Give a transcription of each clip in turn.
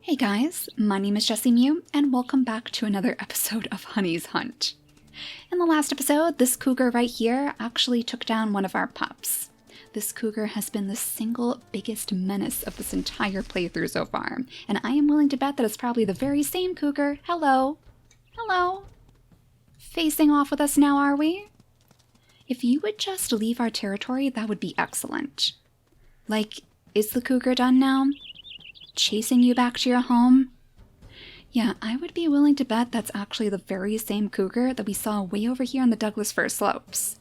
Hey guys, my name is JessiMew, and welcome back to another episode of Honey's Hunt. In the last episode, this cougar right here actually took down one of our pups. This cougar has been the single biggest menace of this entire playthrough so far, and I am willing to bet that it's probably the very same cougar. Hello. Hello. Facing off with us now, are we? If you would just leave our territory, that would be excellent. Like, is the cougar done now? Chasing you back to your home? Yeah, I would be willing to bet that's actually the very same cougar that we saw way over here on the Douglas Fir slopes.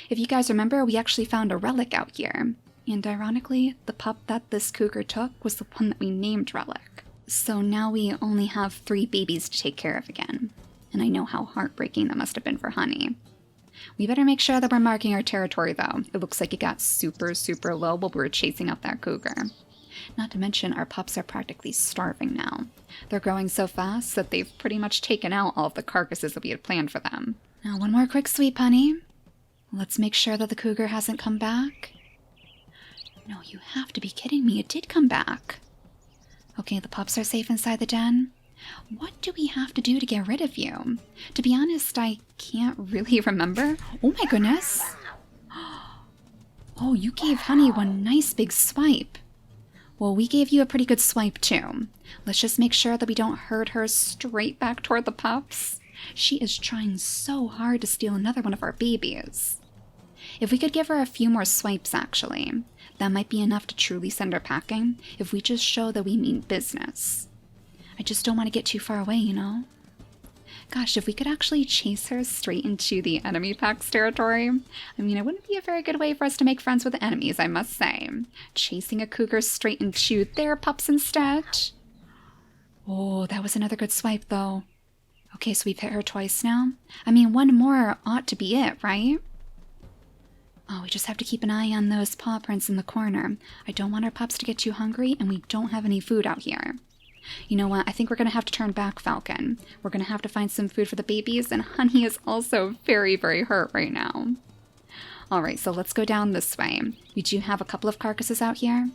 If you guys remember, we actually found a relic out here. And ironically, the pup that this cougar took was the one that we named Relic. So now we only have 3 babies to take care of again. And I know how heartbreaking that must have been for Honey. We better make sure that we're marking our territory though. It looks like it got super low while we were chasing up that cougar. Not to mention, our pups are practically starving now. They're growing so fast that they've pretty much taken out all of the carcasses that we had planned for them. Now, one more quick sweep, honey. Let's make sure that the cougar hasn't come back. No, you have to be kidding me. It did come back. Okay, the pups are safe inside the den. What do we have to do to get rid of you? To be honest, I can't really remember. Oh my goodness. Oh, you gave Honey one nice big swipe. Well, we gave you a pretty good swipe too. Let's just make sure that we don't herd her straight back toward the pups. She is trying so hard to steal another one of our babies. If we could give her a few more swipes actually, that might be enough to truly send her packing if we just show that we mean business. I just don't want to get too far away, you know? Gosh, if we could actually chase her straight into the enemy pack's territory, I mean, it wouldn't be a very good way for us to make friends with the enemies, I must say. Chasing a cougar straight into their pups instead. Oh, that was another good swipe, though. Okay, so we've hit her twice now. I mean, one more ought to be it, right? Oh, we just have to keep an eye on those paw prints in the corner. I don't want our pups to get too hungry, and we don't have any food out here. You know what? I think we're going to have to turn back, Falcon. We're going to have to find some food for the babies, and Honey is also very hurt right now. Alright, so let's go down this way. We do have a couple of carcasses out here.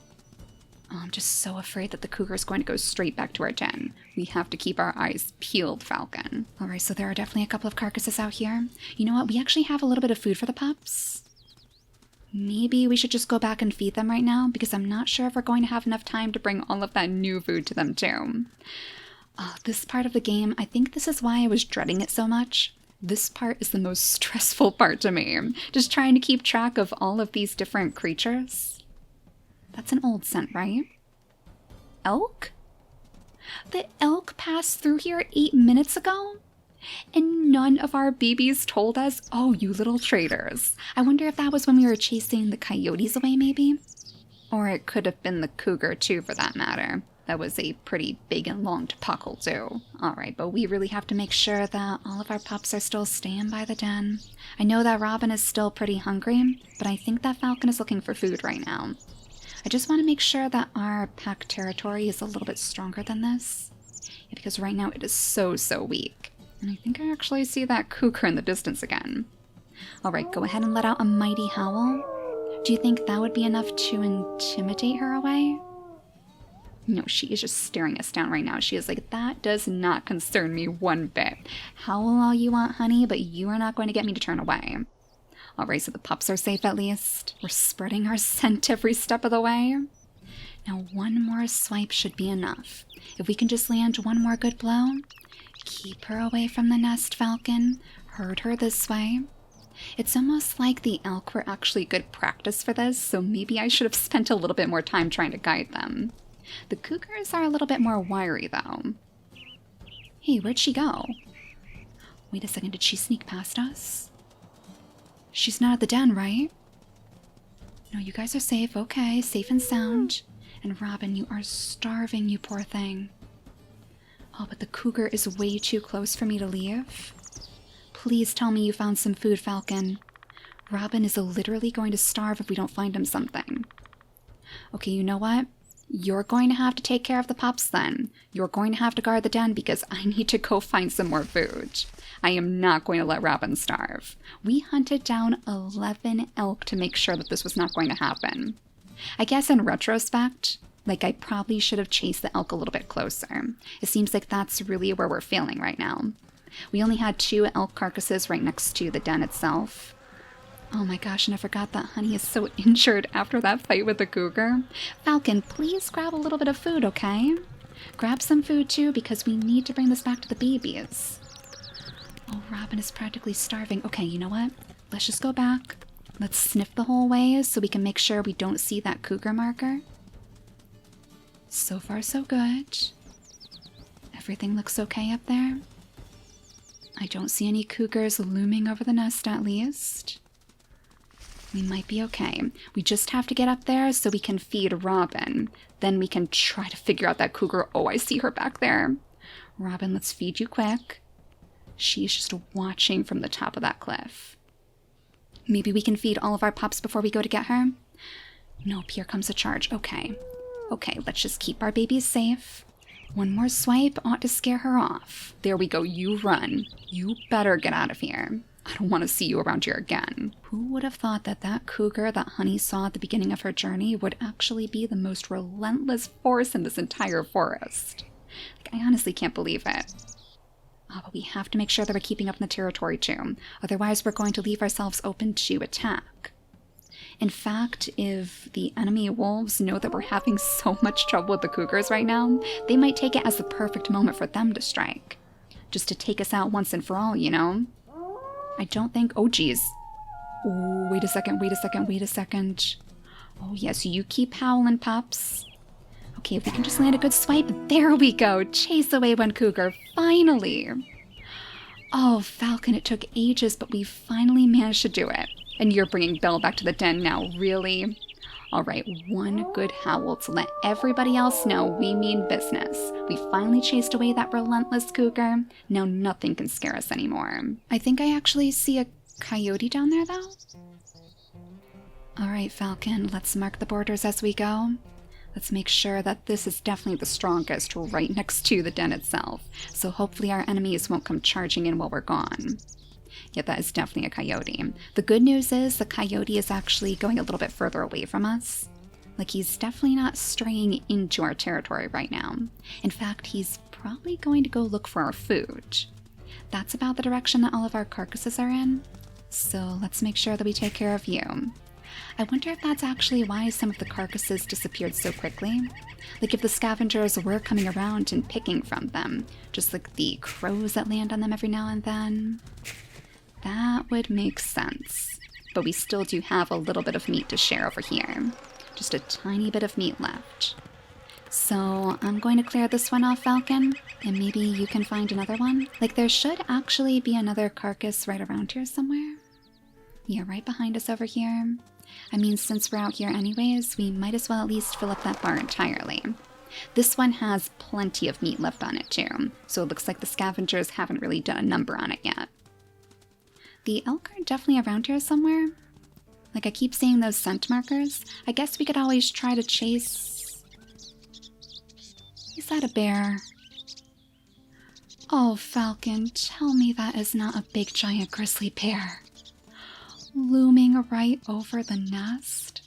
Oh, I'm just so afraid that the cougar is going to go straight back to our den. We have to keep our eyes peeled, Falcon. Alright, so there are definitely a couple of carcasses out here. You know what? We actually have a little bit of food for the pups. Maybe we should just go back and feed them right now, because I'm not sure if we're going to have enough time to bring all of that new food to them too. This part of the game, I think this is why I was dreading it so much. This part is the most stressful part to me. Just trying to keep track of all of these different creatures. That's an old scent, right? Elk? The elk passed through here 8 minutes ago? And none of our babies told us? Oh, you little traitors. I wonder if that was when we were chasing the coyotes away, maybe? Or it could have been the cougar, too, for that matter. That was a pretty big and long tupacal, too. Alright, but we really have to make sure that all of our pups are still staying by the den. I know that Robin is still pretty hungry, but I think that Falcon is looking for food right now. I just want to make sure that our pack territory is a little bit stronger than this. Yeah, because right now it is so weak. And I think I actually see that cougar in the distance again. Alright, go ahead and let out a mighty howl. Do you think that would be enough to intimidate her away? No, she is just staring us down right now. She is like, that does not concern me one bit. Howl all you want, honey, but you are not going to get me to turn away. Alright, so the pups are safe at least. We're spreading our scent every step of the way. Now one more swipe should be enough. If we can just land one more good blow. Keep her away from the nest, Falcon. Herd her this way. It's almost like the elk were actually good practice for this, so maybe I should have spent a little bit more time trying to guide them. The cougars are a little bit more wiry, though. Hey, where'd she go? Wait a second, did she sneak past us? She's not at the den, right? No, you guys are safe. Okay, safe and sound. And Robin, you are starving, you poor thing. Oh, but the cougar is way too close for me to leave. Please tell me you found some food, Falcon. Robin is literally going to starve if we don't find him something. Okay, you know what? You're going to have to take care of the pups then. You're going to have to guard the den because I need to go find some more food. I am not going to let Robin starve. We hunted down 11 elk to make sure that this was not going to happen. I guess in retrospect, Like, I probably should have chased the elk a little bit closer. It seems like that's really where we're failing right now. We only had 2 elk carcasses right next to the den itself. Oh my gosh, and I forgot that Honey is so injured after that fight with the cougar. Falcon, please grab a little bit of food, okay? Grab some food too, because we need to bring this back to the babies. Oh, Robin is practically starving. Okay, you know what? Let's just go back. Let's sniff the whole way so we can make sure we don't see that cougar marker. So far, so good. Everything looks okay up there. I don't see any cougars looming over the nest, at least. We might be okay. We just have to get up there so we can feed Robin. Then we can try to figure out that cougar. Oh, I see her back there. Robin, let's feed you quick. She's just watching from the top of that cliff. Maybe we can feed all of our pups before we go to get her? Nope, here comes a charge. Okay. Okay, let's just keep our babies safe. One more swipe ought to scare her off. There we go, you run. You better get out of here. I don't want to see you around here again. Who would have thought that that cougar that Honey saw at the beginning of her journey would actually be the most relentless force in this entire forest? Like, I honestly can't believe it. Oh, but we have to make sure that we're keeping up in the territory too. Otherwise, we're going to leave ourselves open to attack. In fact, if the enemy wolves know that we're having so much trouble with the cougars right now, they might take it as the perfect moment for them to strike. Just to take us out once and for all, you know? I don't think... Oh, geez. Oh, wait a second, wait a second, wait a second. Oh, yes, you keep howling, pups. Okay, if we can just land a good swipe. There we go. Chase away one cougar. Finally. Oh, Falcon, it took ages, but we finally managed to do it. And you're bringing Belle back to the den now, really? All right, one good howl to let everybody else know we mean business. We finally chased away that relentless cougar. Now nothing can scare us anymore. I think I actually see a coyote down there, though. All right, Falcon, let's mark the borders as we go. Let's make sure that this is definitely the strongest right next to the den itself. So hopefully our enemies won't come charging in while we're gone. Yeah, that is definitely a coyote. The good news is the coyote is actually going a little bit further away from us. Like, he's definitely not straying into our territory right now. In fact, he's probably going to go look for our food. That's about the direction that all of our carcasses are in. So let's make sure that we take care of you. I wonder if that's actually why some of the carcasses disappeared so quickly. Like, if the scavengers were coming around and picking from them, just like the crows that land on them every now and then. That would make sense. But we still do have a little bit of meat to share over here. Just a tiny bit of meat left. So I'm going to clear this one off, Falcon, and maybe you can find another one. Like, there should actually be another carcass right around here somewhere. Yeah, right behind us over here. I mean, since we're out here anyways, we might as well at least fill up that bar entirely. This one has plenty of meat left on it too, so it looks like the scavengers haven't really done a number on it yet. The elk are definitely around here somewhere. Like, I keep seeing those scent markers. I guess we could always try to chase... Is that a bear? Oh, Falcon, tell me that is not a big giant grizzly bear. Looming right over the nest.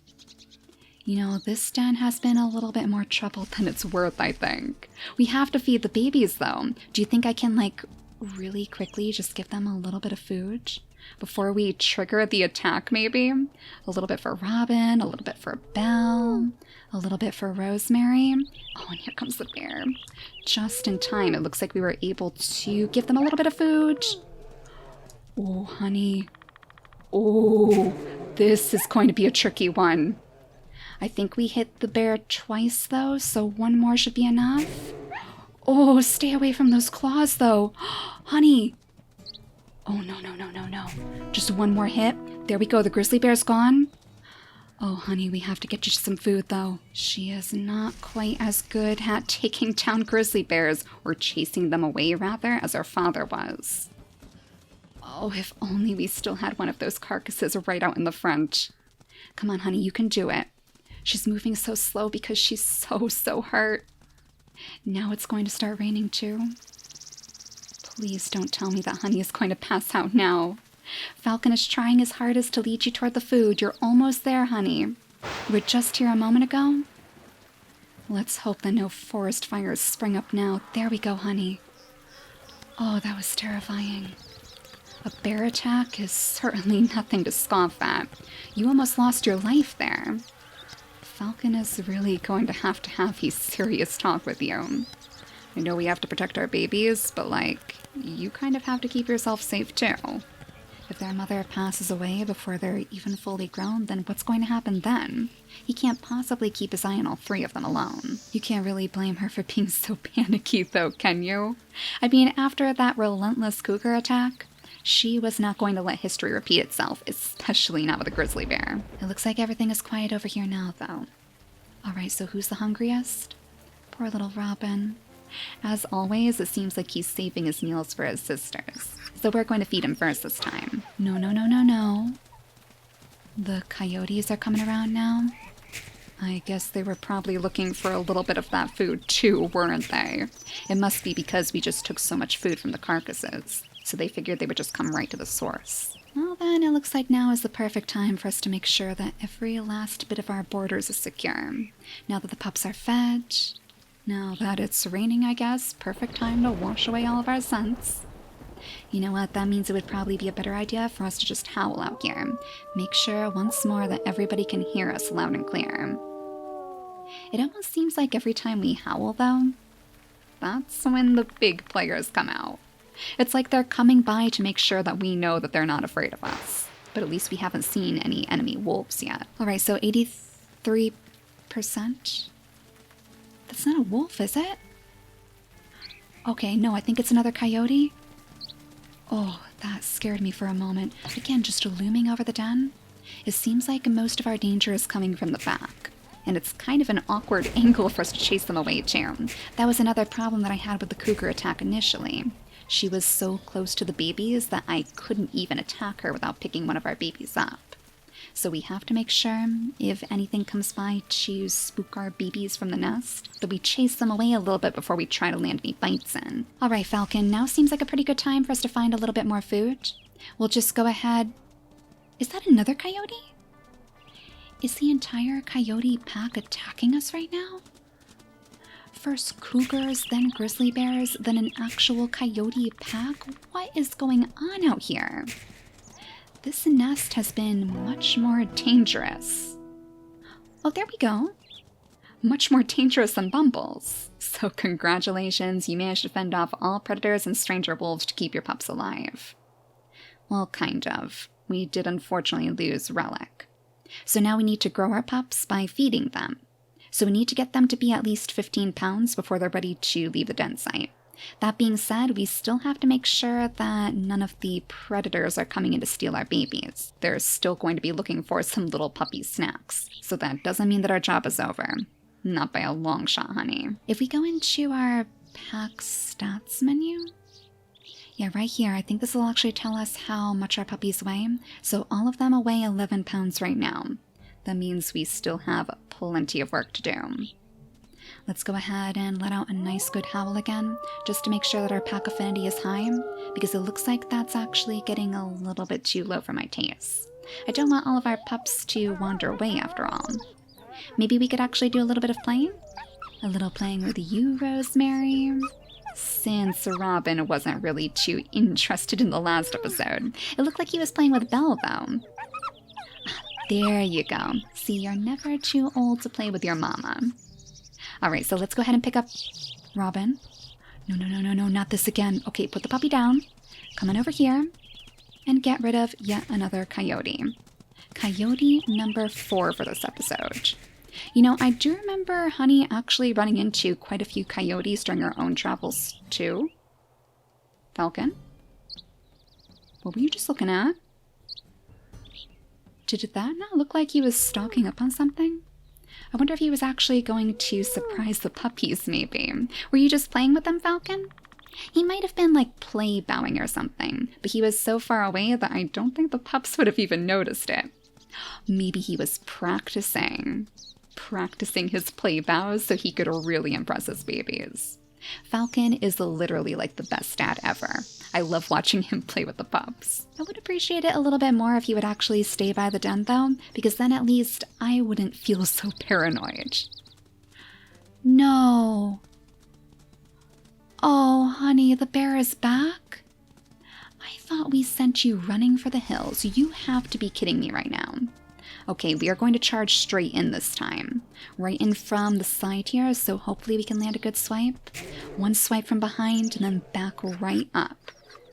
You know, this den has been a little bit more trouble than it's worth, I think. We have to feed the babies, though. Do you think I can, like, really quickly just give them a little bit of food before we trigger the attack, maybe? A little bit for Robin, a little bit for Belle, a little bit for Rosemary. Oh, and here comes the bear. Just in time. It looks like we were able to give them a little bit of food. Oh, honey. Oh, this is going to be a tricky one. I think we hit the bear twice, though, so one more should be enough. Oh, stay away from those claws, though. Honey. Oh, no, no, no, no, no. Just one more hit. There we go. The grizzly bear's gone. Oh, honey, we have to get you some food, though. She is not quite as good at taking down grizzly bears, or chasing them away, rather, as our father was. Oh, if only we still had one of those carcasses right out in the front. Come on, honey, you can do it. She's moving so slow because she's so hurt. Now it's going to start raining too. Please don't tell me that Honey is going to pass out now. Falcon is trying his hardest to lead you toward the food. You're almost there, Honey. You were just here a moment ago. Let's hope that no forest fires spring up now. There we go, honey. Oh, that was terrifying. A bear attack is certainly nothing to scoff at. You almost lost your life there. Falcon is really going to have a serious talk with you. I know we have to protect our babies, but like, you kind of have to keep yourself safe too. If their mother passes away before they're even fully grown, then what's going to happen then? He can't possibly keep his eye on all 3 of them alone. You can't really blame her for being so panicky though, can you? I mean, after that relentless cougar attack, she was not going to let history repeat itself, especially not with a grizzly bear. It looks like everything is quiet over here now, though. Alright, so who's the hungriest? Poor little Robin. As always, it seems like he's saving his meals for his sisters. So we're going to feed him first this time. No, no, no, no, no. The coyotes are coming around now. I guess they were probably looking for a little bit of that food too, weren't they? It must be because we just took so much food from the carcasses. So they figured they would just come right to the source. Well then, it looks like now is the perfect time for us to make sure that every last bit of our borders is secure. Now that the pups are fed, now that it's raining, I guess, perfect time to wash away all of our scents. You know what, that means it would probably be a better idea for us to just howl out here. Make sure once more that everybody can hear us loud and clear. It almost seems like every time we howl though, that's when the big players come out. It's like they're coming by to make sure that we know that they're not afraid of us. But at least we haven't seen any enemy wolves yet. Alright, so 83%? That's not a wolf, is it? Okay, no, I think it's another coyote. Oh, that scared me for a moment. Again, just looming over the den. It seems like most of our danger is coming from the back. And it's kind of an awkward angle for us to chase them away too. That was another problem that I had with the cougar attack initially. She was so close to the babies that I couldn't even attack her without picking one of our babies up. So we have to make sure, if anything comes by to spook our babies from the nest, that we chase them away a little bit before we try to land any bites in. Alright, Falcon, now seems like a pretty good time for us to find a little bit more food. We'll just go ahead... Is that another coyote? Is the entire coyote pack attacking us right now? First cougars, then grizzly bears, then an actual coyote pack? What is going on out here? This nest has been much more dangerous. Oh, there we go. Much more dangerous than Bumble's. So congratulations, you managed to fend off all predators and stranger wolves to keep your pups alive. Well, kind of. We did unfortunately lose Relic. So now we need to grow our pups by feeding them. So we need to get them to be at least 15 pounds before they're ready to leave the den site. That being said, we still have to make sure that none of the predators are coming in to steal our babies. They're still going to be looking for some little puppy snacks. So that doesn't mean that our job is over. Not by a long shot, honey. If we go into our pack stats menu... Yeah, right here, I think this will actually tell us how much our puppies weigh. So all of them weigh 11 pounds right now. That means we still have plenty of work to do. Let's go ahead and let out a nice good howl again, just to make sure that our pack affinity is high, because it looks like that's actually getting a little bit too low for my taste. I don't want all of our pups to wander away after all. Maybe we could actually do a little bit of playing? A little playing with you, Rosemary? Since Robin wasn't really too interested in the last episode. It looked like he was playing with Belle, though. There you go. See, you're never too old to play with your mama. Alright, so let's go ahead and pick up Robin. No, no, no, no, no, not this again. Okay, put the puppy down. Come on over here. And get rid of yet another coyote. Coyote number 4 for this episode. You know, I do remember Honey actually running into quite a few coyotes during her own travels, too. Falcon? What were you just looking at? Did that not look like he was stalking up on something? I wonder if he was actually going to surprise the puppies, maybe. Were you just playing with them, Falcon? He might have been, like, play bowing or something, but he was so far away that I don't think the pups would have even noticed it. Maybe he was practicing his play bows so he could really impress his babies. Falcon is literally like the best dad ever. I love watching him play with the pups. I would appreciate it a little bit more if he would actually stay by the den though, because then at least I wouldn't feel so paranoid. No. Oh, honey, the bear is back? I thought we sent you running for the hills. You have to be kidding me right now. Okay, we are going to charge straight in this time. Right in from the side here, so hopefully we can land a good swipe. One swipe from behind, and then back right up.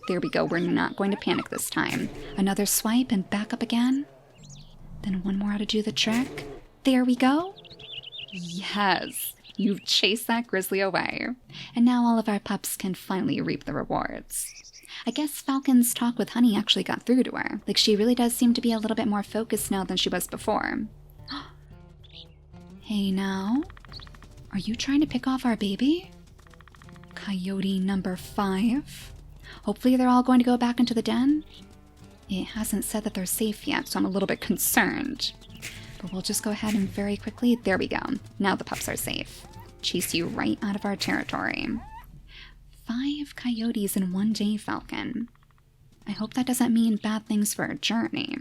There we go, we're not going to panic this time. Another swipe and back up again. Then one more to do the trick. There we go. Yes, you've chased that grizzly away. And now all of our pups can finally reap the rewards. I guess Falcon's talk with Honey actually got through to her. Like, she really does seem to be a little bit more focused now than she was before. Hey now, are you trying to pick off our baby? Coyote number 5. Hopefully they're all going to go back into the den. It hasn't said that they're safe yet, so I'm a little bit concerned. But we'll just go ahead and very quickly, there we go. Now the pups are safe. Chase you right out of our territory. 5 coyotes in one day, Falcon. I hope that doesn't mean bad things for our journey.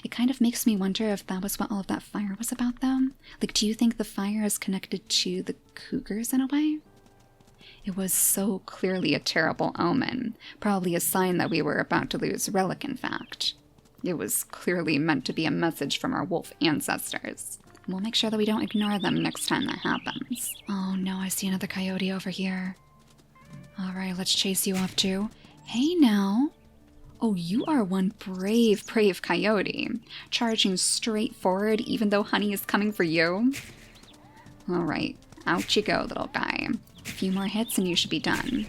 It kind of makes me wonder if that was what all of that fire was about, though. Like, do you think the fire is connected to the cougars in a way? It was so clearly a terrible omen. Probably a sign that we were about to lose Relic, in fact. It was clearly meant to be a message from our wolf ancestors. We'll make sure that we don't ignore them next time that happens. Oh no, I see another coyote over here. Alright, let's chase you off too. Hey now. Oh, you are one brave, brave coyote. Charging straight forward even though Honey is coming for you. Alright, out you go, little guy. A few more hits and you should be done.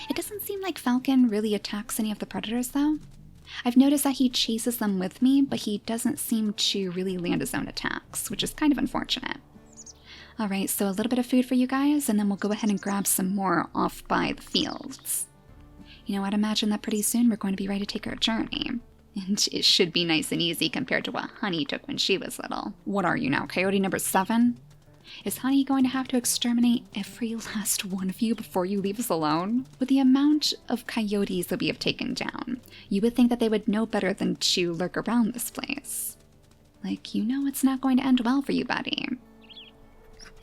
It doesn't seem like Falcon really attacks any of the predators though. I've noticed that he chases them with me, but he doesn't seem to really land his own attacks, which is kind of unfortunate. Alright, so a little bit of food for you guys, and then we'll go ahead and grab some more off by the fields. You know, I'd imagine that pretty soon we're going to be ready to take our journey. And it should be nice and easy compared to what Honey took when she was little. What are you now, coyote number 7? Is Honey going to have to exterminate every last one of you before you leave us alone? With the amount of coyotes that we have taken down, you would think that they would know better than to lurk around this place. Like, you know it's not going to end well for you, buddy.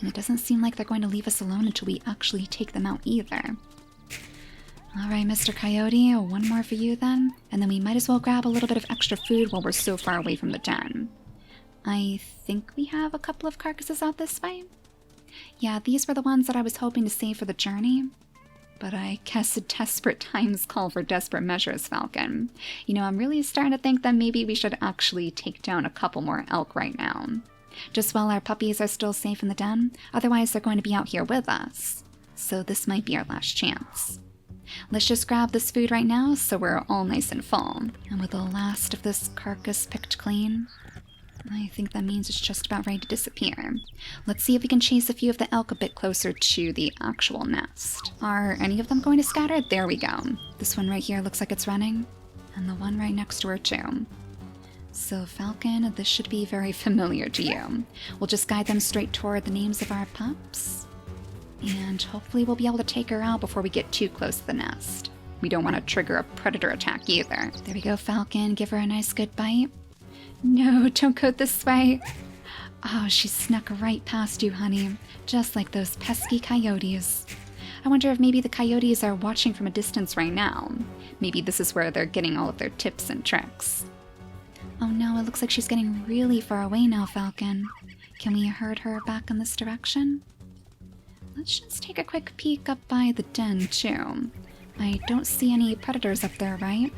And it doesn't seem like they're going to leave us alone until we actually take them out either. Alright, Mr. Coyote, one more for you then, and then we might as well grab a little bit of extra food while we're so far away from the den. I think we have a couple of carcasses out this way. Yeah, these were the ones that I was hoping to save for the journey. But I guess desperate times call for desperate measures, Falcon. You know, I'm really starting to think that maybe we should actually take down a couple more elk right now. Just while our puppies are still safe in the den, otherwise they're going to be out here with us. So this might be our last chance. Let's just grab this food right now so we're all nice and full. And with the last of this carcass picked clean, I think that means it's just about ready to disappear. Let's see if we can chase a few of the elk a bit closer to the actual nest. Are any of them going to scatter? There we go. This one right here looks like it's running, and the one right next to her too. So Falcon, this should be very familiar to you. We'll just guide them straight toward the names of our pups, and hopefully we'll be able to take her out before we get too close to the nest. We don't want to trigger a predator attack either. There we go, Falcon. Give her a nice good bite. No, don't go this way. Oh, she snuck right past you, honey. Just like those pesky coyotes. I wonder if maybe the coyotes are watching from a distance right now. Maybe this is where they're getting all of their tips and tricks. Oh no, it looks like she's getting really far away now, Falcon. Can we herd her back in this direction? Let's just take a quick peek up by the den, too. I don't see any predators up there, right?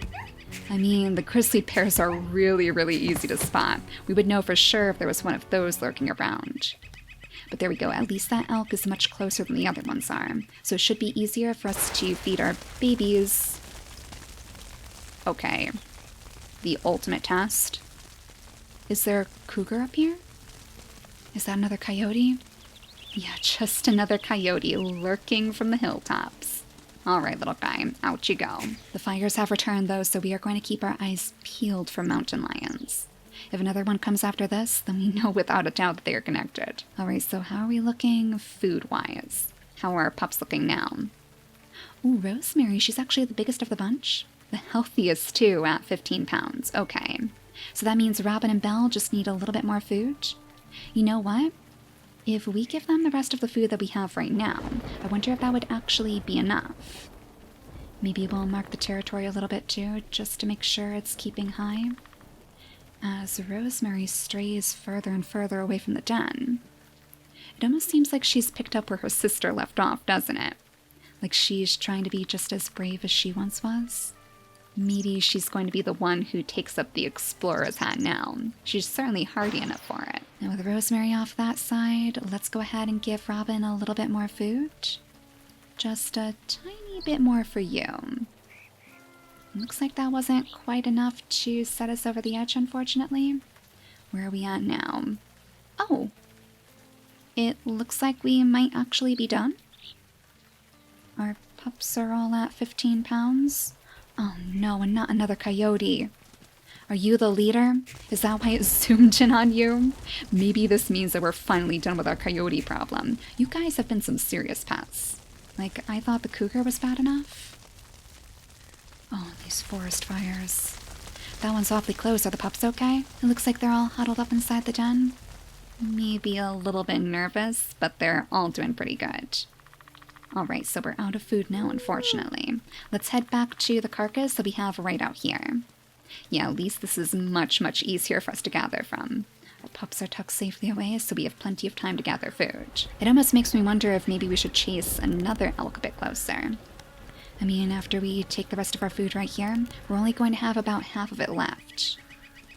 I mean, the grizzly bears are really, really easy to spot. We would know for sure if there was one of those lurking around. But there we go, at least that elk is much closer than the other ones are. So it should be easier for us to feed our babies. Okay. The ultimate test. Is there a cougar up here? Is that another coyote? Yeah, just another coyote lurking from the hilltops. Alright, little guy, out you go. The fires have returned, though, so we are going to keep our eyes peeled for mountain lions. If another one comes after this, then we know without a doubt that they are connected. Alright, so how are we looking food-wise? How are our pups looking now? Ooh, Rosemary, she's actually the biggest of the bunch. The healthiest, too, at 15 pounds. Okay. So that means Robin and Belle just need a little bit more food? You know what? If we give them the rest of the food that we have right now, I wonder if that would actually be enough. Maybe we'll mark the territory a little bit too, just to make sure it's keeping high. As Rosemary strays further and further away from the den, it almost seems like she's picked up where her sister left off, doesn't it? Like she's trying to be just as brave as she once was. Maybe she's going to be the one who takes up the explorer's hat now. She's certainly hardy enough for it. Now with Rosemary off that side, let's go ahead and give Robin a little bit more food. Just a tiny bit more for you. Looks like that wasn't quite enough to set us over the edge, unfortunately. Where are we at now? Oh! It looks like we might actually be done. Our pups are all at 15 pounds. Oh no, and not another coyote. Are you the leader? Is that why it zoomed in on you? Maybe this means that we're finally done with our coyote problem. You guys have been some serious pets. Like, I thought the cougar was bad enough. Oh, these forest fires. That one's awfully close. Are the pups okay? It looks like they're all huddled up inside the den. Maybe a little bit nervous, but they're all doing pretty good. Alright, so we're out of food now, unfortunately. Let's head back to the carcass that we have right out here. Yeah, at least this is much, much easier for us to gather from. Our pups are tucked safely away, so we have plenty of time to gather food. It almost makes me wonder if maybe we should chase another elk a bit closer. I mean, after we take the rest of our food right here, we're only going to have about half of it left.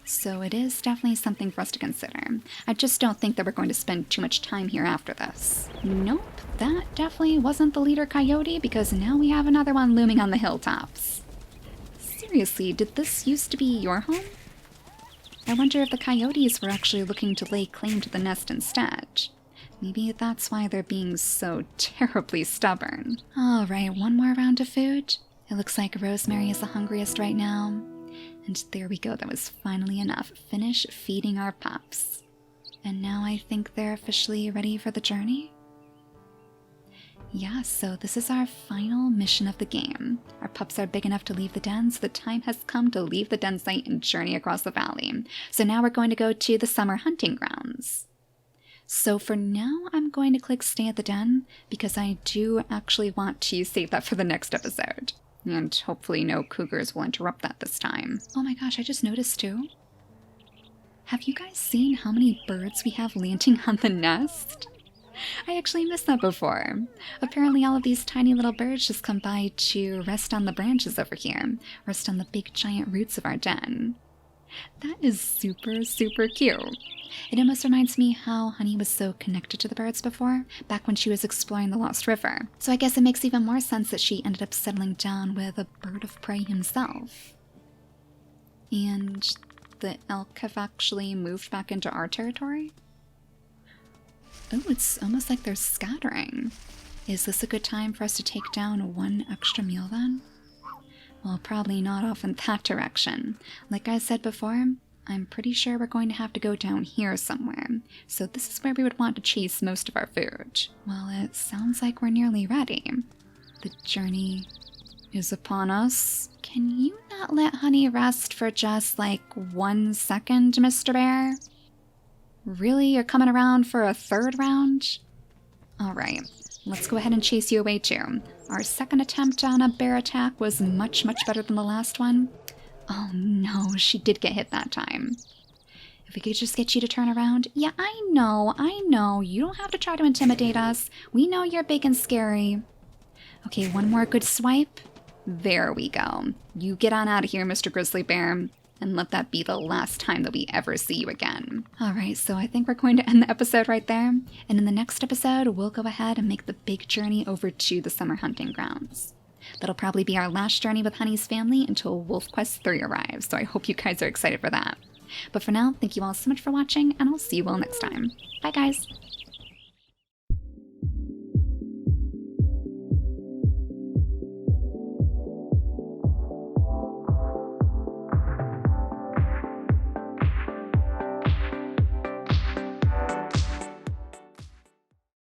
So it is definitely something for us to consider. I just don't think that we're going to spend too much time here after this. Nope, that definitely wasn't the leader coyote, because now we have another one looming on the hilltops. Seriously, did this used to be your home? I wonder if the coyotes were actually looking to lay claim to the nest instead. Maybe that's why they're being so terribly stubborn. Alright, one more round of food. It looks like Rosemary is the hungriest right now. And there we go, that was finally enough. Finish feeding our pups. And now I think they're officially ready for the journey? Yeah, so this is our final mission of the game. Our pups are big enough to leave the den, so the time has come to leave the den site and journey across the valley. So now we're going to go to the summer hunting grounds. So for now, I'm going to click stay at the den, because I do actually want to save that for the next episode. And hopefully no cougars will interrupt that this time. Oh my gosh, I just noticed too. Have you guys seen how many birds we have landing on the nest? I actually missed that before. Apparently all of these tiny little birds just come by to rest on the branches over here. Rest on the big giant roots of our den. That is super, super cute. It almost reminds me how Honey was so connected to the birds before, back when she was exploring the Lost River. So I guess it makes even more sense that she ended up settling down with a bird of prey himself. And the elk have actually moved back into our territory? Oh, it's almost like they're scattering. Is this a good time for us to take down one extra meal then? Well, probably not off in that direction. Like I said before, I'm pretty sure we're going to have to go down here somewhere. So this is where we would want to chase most of our food. Well, it sounds like we're nearly ready. The journey is upon us. Can you not let Honey rest for just like 1 second, Mr. Bear? Really? You're coming around for a third round? Alright, let's go ahead and chase you away too. Our second attempt on a bear attack was much, much better than the last one. Oh no, she did get hit that time. If we could just get you to turn around. Yeah, I know. You don't have to try to intimidate us. We know you're big and scary. Okay, one more good swipe. There we go. You get on out of here, Mr. Grizzly Bear. And let that be the last time that we ever see you again. Alright, so I think we're going to end the episode right there. And in the next episode, we'll go ahead and make the big journey over to the summer hunting grounds. That'll probably be our last journey with Honey's family until WolfQuest 3 arrives, so I hope you guys are excited for that. But for now, thank you all so much for watching, and I'll see you all next time. Bye guys!